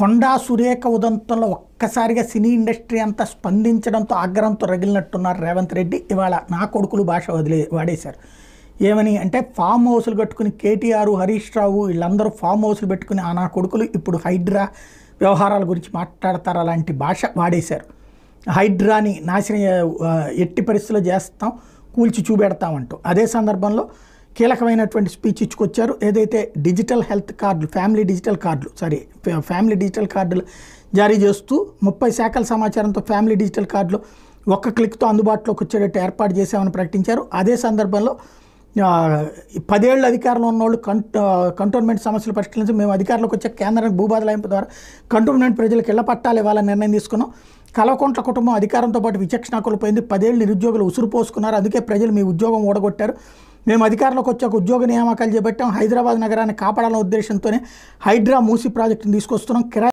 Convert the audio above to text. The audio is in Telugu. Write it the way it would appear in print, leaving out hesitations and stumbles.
కొండా సురేఖ ఉదంతంలో ఒక్కసారిగా సినీ ఇండస్ట్రీ అంతా స్పందించడంతో ఆగ్రహంతో రగిలినట్టున్నారు రేవంత్ రెడ్డి. ఇవాళ నా కొడుకులు భాష వాడేశారు. ఏమని అంటే ఫామ్ హౌస్లు కట్టుకుని కేటీఆర్, హరీష్ రావు వీళ్ళందరూ ఫామ్ హౌస్లు పెట్టుకుని నా కొడుకులు ఇప్పుడు హైడ్రా వ్యవహారాల గురించి మాట్లాడతారు అలాంటి భాష వాడేశారు. హైడ్రాని నాశనం ఎట్టి పరిస్థితుల్లో చేస్తాం, కూల్చి చూపెడతామంటూ. అదే సందర్భంలో కీలకమైనటువంటి స్పీచ్ ఇచ్చుకొచ్చారు. ఏదైతే డిజిటల్ హెల్త్ కార్డులు, ఫ్యామిలీ డిజిటల్ కార్డులు జారీ చేస్తూ 30 శాఖల సమాచారంతో ఫ్యామిలీ డిజిటల్ కార్డులు ఒక్క క్లిక్తో అందుబాటులోకి వచ్చేటట్టు ఏర్పాటు చేశామని ప్రకటించారు. అదే సందర్భంలో 10 ఏళ్ళు అధికారంలో ఉన్నవాళ్ళు కంటోన్మెంట్ సమస్యలు పరిష్కరించి మేము అధికారంలోకి వచ్చే కేంద్రానికి భూబాధలాయింపు ద్వారా కంటోన్మెంట్ ప్రజలకు ఇళ్ల పట్టాలు ఇవ్వాలని నిర్ణయం తీసుకున్నాం. కల్వకుంట్ల కుటుంబం అధికారంతో పాటు విచక్షణ కోల్పోయింది. 10 ఏళ్ళు నిరుద్యోగులు ఉసురు పోసుకున్నారు. అందుకే ప్రజలు మీ ఉద్యోగం ఓడగొట్టారు. మేము అధికారంలోకి వచ్చాక ఉద్యోగ నియామకాలు చేపట్టాం. హైదరాబాద్ నగరాన్ని కాపాడాలనే ఉద్దేశంతోనే హైడ్రా మూసి ప్రాజెక్టును తీసుకొస్తున్నాం.